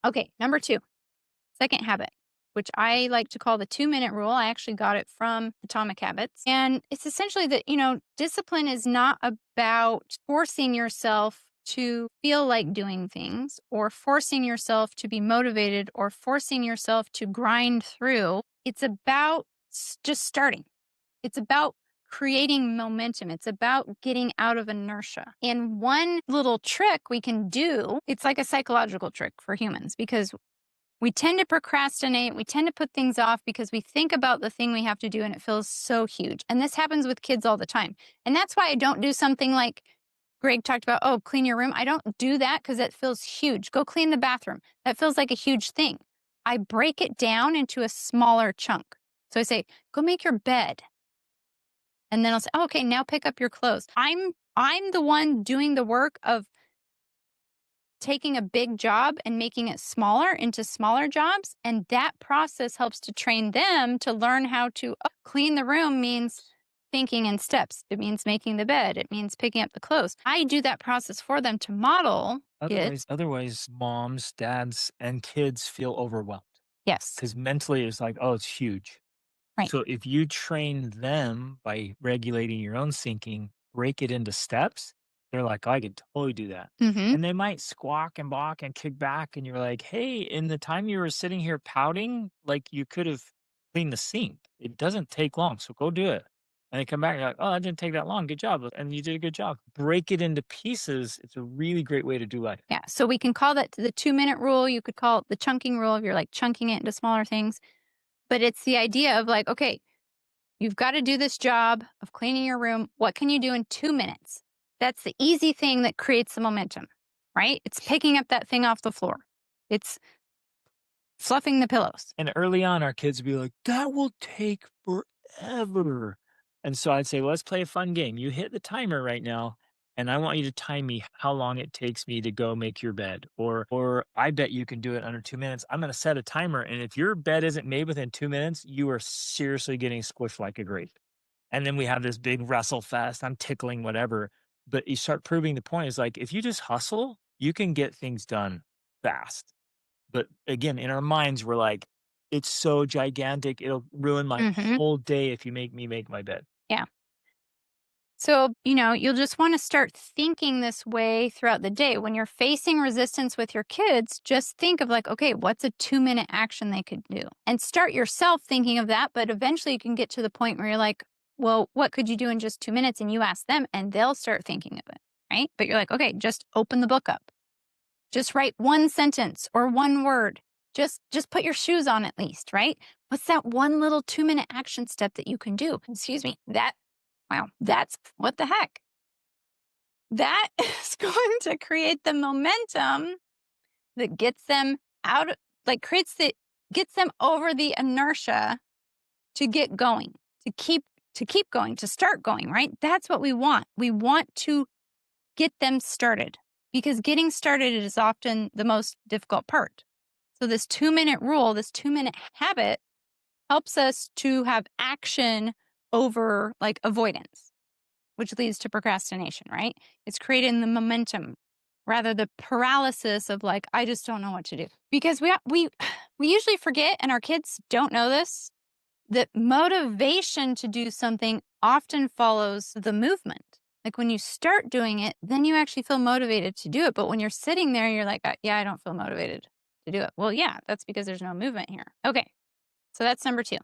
Okay, number two, second habit, which I like to call the 2-minute rule. I actually got it from Atomic Habits. And it's essentially that, discipline is not about forcing yourself to feel like doing things or forcing yourself to be motivated or forcing yourself to grind through. It's about just starting. It's about creating momentum. It's about getting out of inertia. And one little trick we can do, it's like a psychological trick for humans because we tend to procrastinate. We tend to put things off because we think about the thing we have to do and it feels so huge. And this happens with kids all the time. And that's why I don't do something like Greg talked about, oh, clean your room. I don't do that because it feels huge. Go clean the bathroom. That feels like a huge thing. I break it down into a smaller chunk. So I say, go make your bed. And then I'll say, oh, okay, now pick up your clothes. I'm the one doing the work of taking a big job and making it smaller into smaller jobs. And that process helps to train them to learn how to clean the room means thinking in steps. It means making the bed. It means picking up the clothes. I do that process for them to model Otherwise, kids. otherwise, moms, dads, and kids feel overwhelmed Yes. because mentally it's like, oh, it's huge. Right. So if you train them by regulating your own thinking, break it into steps, they're like, I could totally do that. Mm-hmm. And they might squawk and balk and kick back. And you're like, hey, in the time you were sitting here pouting, like you could have cleaned the sink. It doesn't take long. So go do it. And they come back, you're like, oh, that didn't take that long. Good job. And you did a good job. Break it into pieces. It's a really great way to do life. Yeah. So we can call that the 2-minute rule. You could call it the chunking rule if you're like chunking it into smaller things. But it's the idea of like, okay, you've got to do this job of cleaning your room. What can you do in 2 minutes? That's the easy thing that creates the momentum, right? It's picking up that thing off the floor. It's fluffing the pillows. And early on, our kids would be like, "That will take forever." And so I'd say, "Let's play a fun game. You hit the timer right now, and I want you to time me how long it takes me to go make your bed. Or I bet you can do it under 2 minutes. I'm gonna set a timer, and if your bed isn't made within 2 minutes, you are seriously getting squished like a grape." And then we have this big wrestle fest. I'm tickling whatever. But you start proving the point is like, if you just hustle, you can get things done fast. But again, in our minds, we're like, "It's so gigantic, it'll ruin my Hmm. whole day if you make me make my bed." Yeah. So, you'll just want to start thinking this way throughout the day. When you're facing resistance with your kids, just think of like, okay, what's a 2-minute action they could do? And start yourself thinking of that. But eventually you can get to the point where you're like, well, what could you do in just 2 minutes? And you ask them and they'll start thinking of it. Right. But you're like, okay, just open the book up. Just write one sentence or one word. Just put your shoes on at least, right? What's that one little 2-minute action step that you can do? Excuse me. Wow, that's what the heck? That is going to create the momentum that gets them out of like creates the gets them over the inertia to get going, to keep going, to start going, right? That's what we want. We want to get them started because getting started is often the most difficult part. So this 2-minute rule, this 2-minute habit helps us to have action over like avoidance, which leads to procrastination, right? It's creating the momentum rather the paralysis of like, I just don't know what to do. Because we usually forget, and our kids don't know this, that motivation to do something often follows the movement. Like when you start doing it, then you actually feel motivated to do it. But when you're sitting there, you're like, yeah, I don't feel motivated to do it. Well, yeah, that's because there's no movement here. Okay. So that's number two.